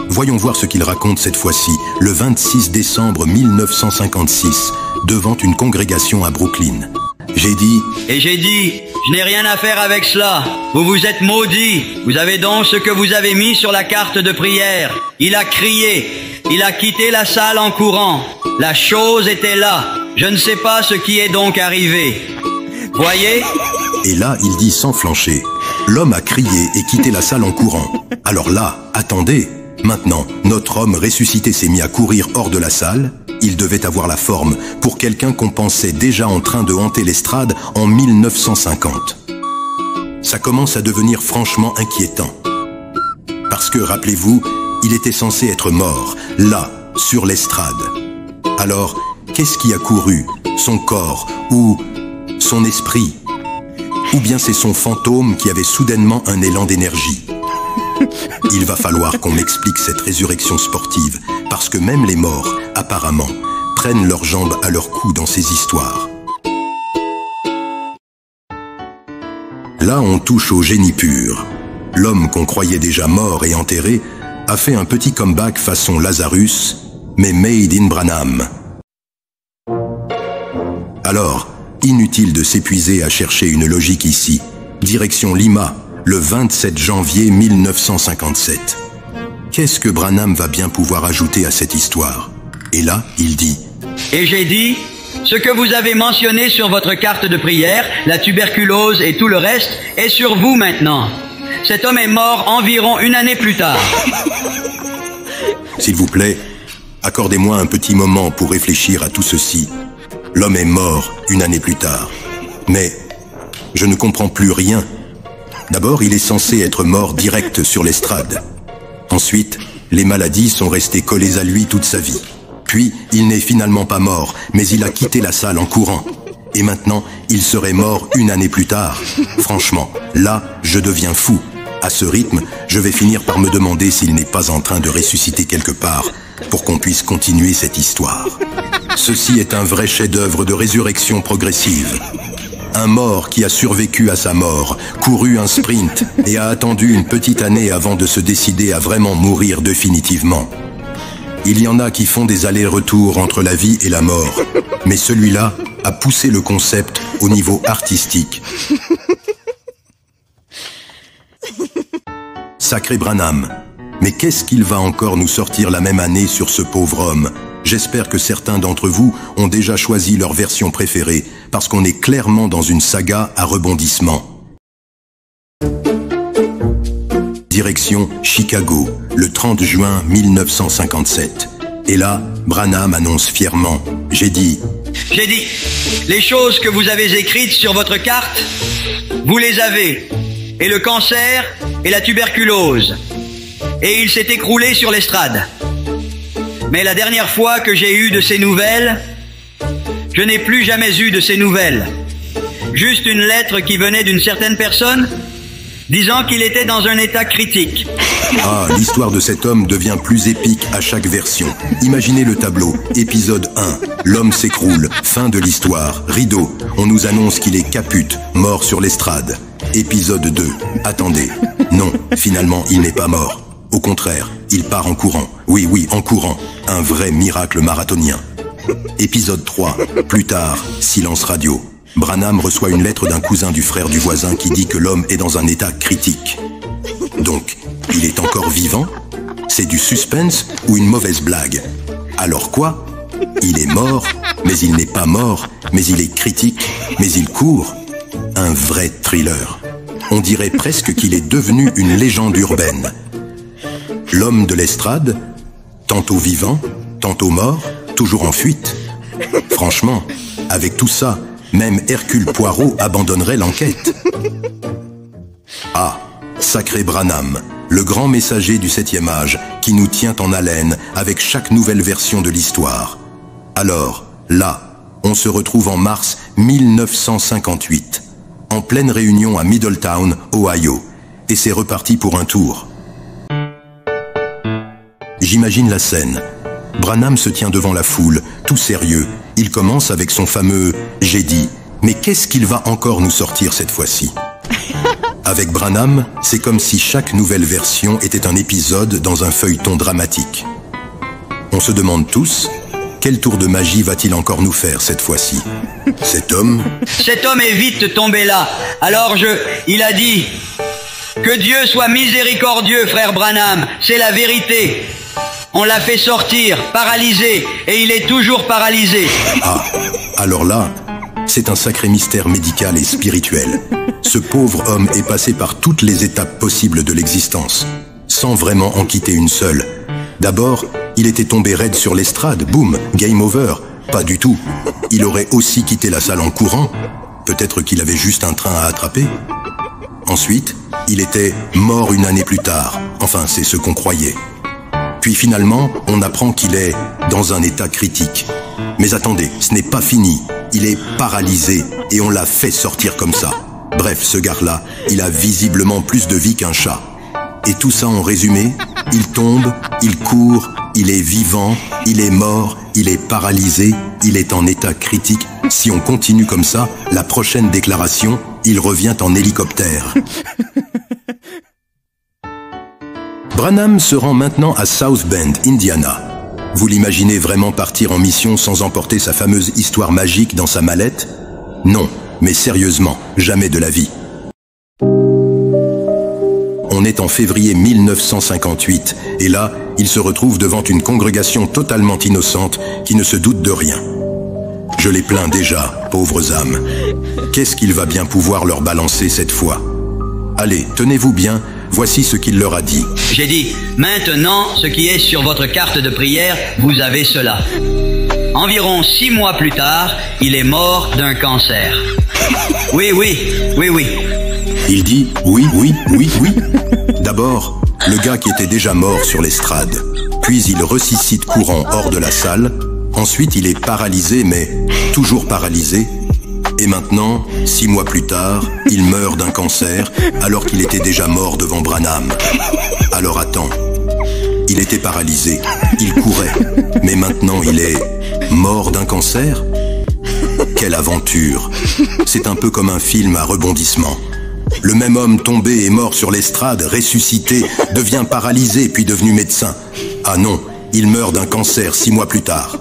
Voyons voir ce qu'il raconte cette fois-ci, le 26 décembre 1956, devant une congrégation à Brooklyn. J'ai dit... Et j'ai dit, je n'ai rien à faire avec cela. Vous vous êtes maudits. Vous avez donc ce que vous avez mis sur la carte de prière. Il a crié. Il a quitté la salle en courant. La chose était là. Je ne sais pas ce qui est donc arrivé. Voyez? Et là, il dit sans flancher. L'homme a crié et quitté la salle en courant. Alors là, attendez. Maintenant, notre homme ressuscité s'est mis à courir hors de la salle. Il devait avoir la forme pour quelqu'un qu'on pensait déjà en train de hanter l'estrade en 1950. Ça commence à devenir franchement inquiétant. Parce que, rappelez-vous, il était censé être mort, là, sur l'estrade. Alors, qu'est-ce qui a couru? Son corps ou son esprit? Ou bien c'est son fantôme qui avait soudainement un élan d'énergie? Il va falloir qu'on m'explique cette résurrection sportive, parce que même les morts, apparemment, prennent leurs jambes à leur cou dans ces histoires. Là, on touche au génie pur. L'homme qu'on croyait déjà mort et enterré a fait un petit comeback façon Lazarus, mais made in Branham. Alors, inutile de s'épuiser à chercher une logique ici. Direction Lima, le 27 janvier 1957. Qu'est-ce que Branham va bien pouvoir ajouter à cette histoire? Et là, il dit... Et j'ai dit, ce que vous avez mentionné sur votre carte de prière, la tuberculose et tout le reste, est sur vous maintenant. Cet homme est mort environ une année plus tard. S'il vous plaît, accordez-moi un petit moment pour réfléchir à tout ceci. L'homme est mort une année plus tard. Mais je ne comprends plus rien. D'abord, il est censé être mort direct sur l'estrade. Ensuite, les maladies sont restées collées à lui toute sa vie. Puis, il n'est finalement pas mort, mais il a quitté la salle en courant. Et maintenant, il serait mort une année plus tard. Franchement, là, je deviens fou. À ce rythme, je vais finir par me demander s'il n'est pas en train de ressusciter quelque part pour qu'on puisse continuer cette histoire. Ceci est un vrai chef-d'œuvre de résurrection progressive. Un mort qui a survécu à sa mort, couru un sprint et a attendu une petite année avant de se décider à vraiment mourir définitivement. Il y en a qui font des allers-retours entre la vie et la mort, mais celui-là a poussé le concept au niveau artistique. Sacré Branham, mais qu'est-ce qu'il va encore nous sortir la même année sur ce pauvre homme? J'espère que certains d'entre vous ont déjà choisi leur version préférée, parce qu'on est clairement dans une saga à rebondissement. direction Chicago, le 30 juin 1957. Et là, Branham annonce fièrement, j'ai dit, les choses que vous avez écrites sur votre carte, vous les avez, et le cancer et la tuberculose. Et il s'est écroulé sur l'estrade. Mais la dernière fois que j'ai eu de ces nouvelles, je n'ai plus jamais eu de ces nouvelles. Juste une lettre qui venait d'une certaine personne disant qu'il était dans un état critique. Ah, l'histoire de cet homme devient plus épique à chaque version. Imaginez le tableau. Épisode 1, l'homme s'écroule. Fin de l'histoire. Rideau. On nous annonce qu'il est caput, mort sur l'estrade. Épisode 2. Attendez. Non, finalement, il n'est pas mort. Au contraire, il part en courant. Oui, en courant. Un vrai miracle marathonien. Épisode 3. Plus tard, silence radio. Branham reçoit une lettre d'un cousin du frère du voisin qui dit que l'homme est dans un état critique. Donc, il est encore vivant? C'est du suspense ou une mauvaise blague? Alors quoi? Il est mort, mais il n'est pas mort, mais il est critique, mais il court. Un vrai thriller. On dirait presque qu'il est devenu une légende urbaine. L'homme de l'estrade, tantôt vivant, tantôt mort, toujours en fuite. Franchement, avec tout ça, même Hercule Poirot abandonnerait l'enquête. Ah, sacré Branham, le grand messager du 7e âge qui nous tient en haleine avec chaque nouvelle version de l'histoire. Alors, là, on se retrouve en mars 1958, en pleine réunion à Middletown, Ohio, et c'est reparti pour un tour. J'imagine la scène. Branham se tient devant la foule, tout sérieux. Il commence avec son fameux « j'ai dit ». Mais qu'est-ce qu'il va encore nous sortir cette fois-ci? Avec Branham, c'est comme si chaque nouvelle version était un épisode dans un feuilleton dramatique. On se demande tous, quel tour de magie va-t-il encore nous faire cette fois-ci? Cet homme est vite tombé là. Alors il a dit, que Dieu soit miséricordieux, frère Branham, c'est la vérité. On l'a fait sortir, paralysé, et il est toujours paralysé. Ah, alors là, c'est un sacré mystère médical et spirituel. Ce pauvre homme est passé par toutes les étapes possibles de l'existence, sans vraiment en quitter une seule. D'abord, il était tombé raide sur l'estrade, boum, game over. Pas du tout. Il aurait aussi quitté la salle en courant. Peut-être qu'il avait juste un train à attraper. Ensuite, il était mort une année plus tard. Enfin, c'est ce qu'on croyait. Puis finalement, on apprend qu'il est dans un état critique. Mais attendez, ce n'est pas fini. Il est paralysé et on l'a fait sortir comme ça. Bref, ce gars-là, il a visiblement plus de vie qu'un chat. Et tout ça en résumé, il tombe, il court, il est vivant, il est mort, il est paralysé, il est en état critique. Si on continue comme ça, la prochaine déclaration, il revient en hélicoptère. Branham se rend maintenant à South Bend, Indiana. Vous l'imaginez vraiment partir en mission sans emporter sa fameuse histoire magique dans sa mallette? Non, mais sérieusement, jamais de la vie. On est en février 1958, et là, il se retrouve devant une congrégation totalement innocente qui ne se doute de rien. Je les plains déjà, pauvres âmes. Qu'est-ce qu'il va bien pouvoir leur balancer cette fois? Allez, tenez-vous bien, voici ce qu'il leur a dit. J'ai dit, maintenant, ce qui est sur votre carte de prière, vous avez cela. Environ 6 mois plus tard, il est mort d'un cancer. Oui. Il dit oui. D'abord, le gars qui était déjà mort sur l'estrade. Puis il ressuscite courant hors de la salle. Ensuite, il est paralysé, mais toujours paralysé. Et maintenant, 6 mois plus tard, il meurt d'un cancer alors qu'il était déjà mort devant Branham. Alors attends, il était paralysé, il courait, mais maintenant il est mort d'un cancer? Quelle aventure! C'est un peu comme un film à rebondissement. Le même homme tombé et mort sur l'estrade, ressuscité, devient paralysé puis devenu médecin. Ah non, il meurt d'un cancer 6 mois plus tard.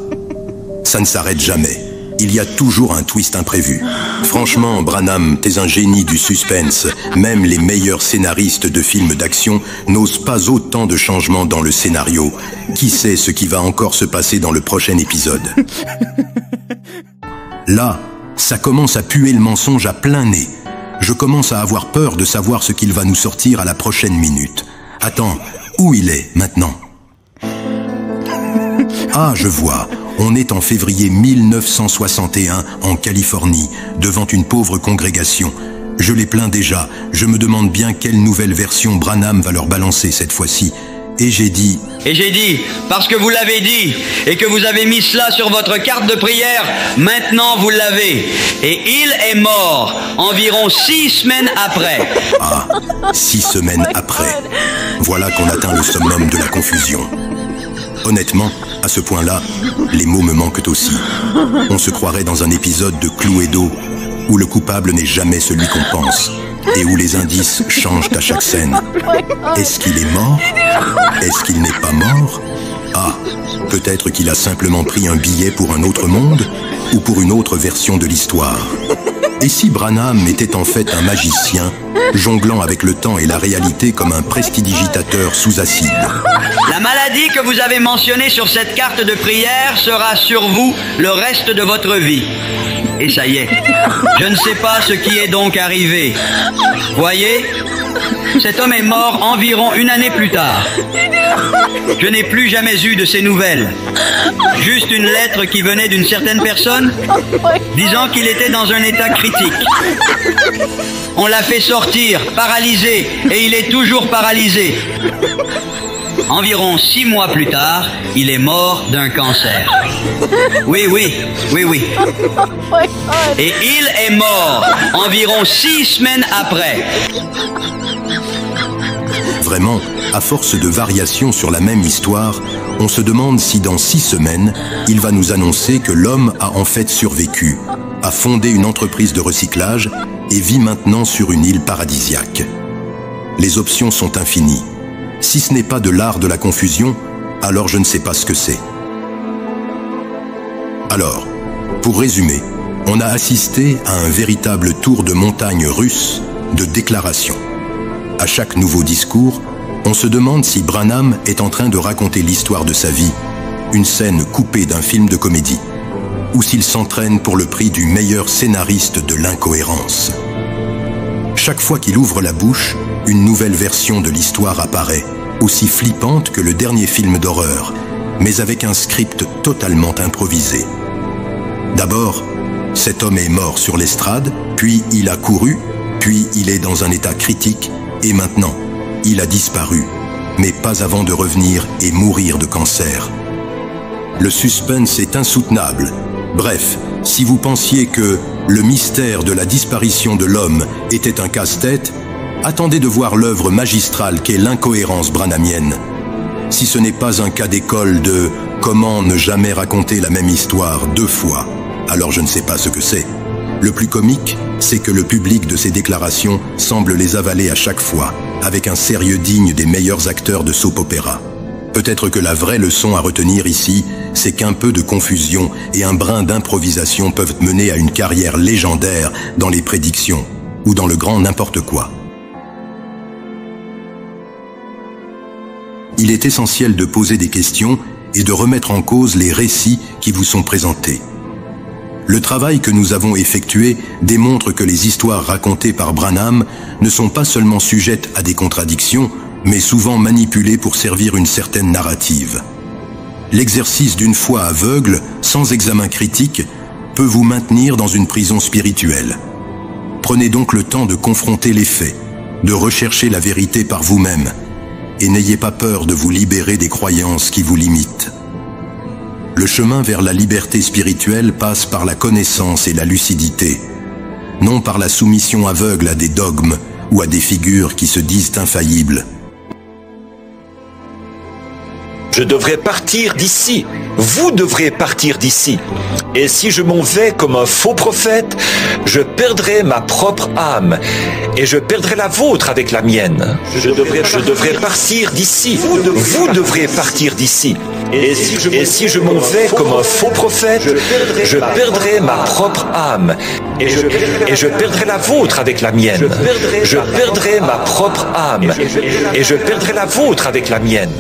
Ça ne s'arrête jamais. Il y a toujours un twist imprévu. Franchement, Branham, t'es un génie du suspense. Même les meilleurs scénaristes de films d'action n'osent pas autant de changements dans le scénario. Qui sait ce qui va encore se passer dans le prochain épisode? Là, ça commence à puer le mensonge à plein nez. Je commence à avoir peur de savoir ce qu'il va nous sortir à la prochaine minute. Attends, où il est maintenant? Ah, je vois. On est en février 1961 en Californie, devant une pauvre congrégation. Je les plains déjà. Je me demande bien quelle nouvelle version Branham va leur balancer cette fois-ci. Et j'ai dit... parce que vous l'avez dit, et que vous avez mis cela sur votre carte de prière, maintenant vous l'avez. Et il est mort environ 6 semaines après. Ah, 6 semaines après. Voilà qu'on atteint le summum de la confusion. Honnêtement, à ce point-là, les mots me manquent aussi. On se croirait dans un épisode de Cluedo, où le coupable n'est jamais celui qu'on pense, et où les indices changent à chaque scène. Est-ce qu'il est mort? Est-ce qu'il n'est pas mort? Ah, peut-être qu'il a simplement pris un billet pour un autre monde, ou pour une autre version de l'histoire. Et si Branham était en fait un magicien, jonglant avec le temps et la réalité comme un prestidigitateur sous acide? La maladie que vous avez mentionnée sur cette carte de prière sera sur vous le reste de votre vie. Et ça y est, je ne sais pas ce qui est donc arrivé. Voyez, cet homme est mort environ 1 année plus tard. Je n'ai plus jamais eu de ses nouvelles. Juste une lettre qui venait d'une certaine personne, disant qu'il était dans un état critique. On l'a fait sortir, paralysé, et il est toujours paralysé. Environ 6 mois plus tard, il est mort d'un cancer. Oui. Et il est mort environ 6 semaines après. Vraiment, à force de variations sur la même histoire, on se demande si dans 6 semaines, il va nous annoncer que l'homme a en fait survécu, a fondé une entreprise de recyclage et vit maintenant sur une île paradisiaque. Les options sont infinies. Si ce n'est pas de l'art de la confusion, alors je ne sais pas ce que c'est. Alors, pour résumer, on a assisté à un véritable tour de montagne russe de déclarations. À chaque nouveau discours, on se demande si Branham est en train de raconter l'histoire de sa vie, une scène coupée d'un film de comédie, ou s'il s'entraîne pour le prix du meilleur scénariste de l'incohérence. Chaque fois qu'il ouvre la bouche, une nouvelle version de l'histoire apparaît, aussi flippante que le dernier film d'horreur, mais avec un script totalement improvisé. D'abord, cet homme est mort sur l'estrade, puis il a couru, puis il est dans un état critique, et maintenant, il a disparu, mais pas avant de revenir et mourir de cancer. Le suspense est insoutenable. Bref, si vous pensiez que le mystère de la disparition de l'homme était un casse-tête, attendez de voir l'œuvre magistrale qu'est l'incohérence branhamienne. Si ce n'est pas un cas d'école de « comment ne jamais raconter la même histoire 2 fois », alors je ne sais pas ce que c'est. Le plus comique, c'est que le public de ces déclarations semble les avaler à chaque fois, avec un sérieux digne des meilleurs acteurs de soap-opéra. Peut-être que la vraie leçon à retenir ici, c'est qu'un peu de confusion et un brin d'improvisation peuvent mener à une carrière légendaire dans les prédictions ou dans le grand n'importe quoi. Il est essentiel de poser des questions et de remettre en cause les récits qui vous sont présentés. Le travail que nous avons effectué démontre que les histoires racontées par Branham ne sont pas seulement sujettes à des contradictions, mais souvent manipulées pour servir une certaine narrative. L'exercice d'une foi aveugle, sans examen critique, peut vous maintenir dans une prison spirituelle. Prenez donc le temps de confronter les faits, de rechercher la vérité par vous-même, et n'ayez pas peur de vous libérer des croyances qui vous limitent. Le chemin vers la liberté spirituelle passe par la connaissance et la lucidité, non par la soumission aveugle à des dogmes ou à des figures qui se disent infaillibles. Je devrais partir d'ici. Vous devrez partir d'ici. Et si je m'en vais comme un faux prophète, je perdrai ma propre âme et je perdrai la vôtre avec la mienne. Je devrais partir d'ici. Vous devrez partir d'ici. Et si je m'en vais comme un faux prophète, je perdrai ma propre âme et je perdrai la vôtre avec la mienne. Je perdrai ma propre âme et je perdrai la vôtre avec la mienne.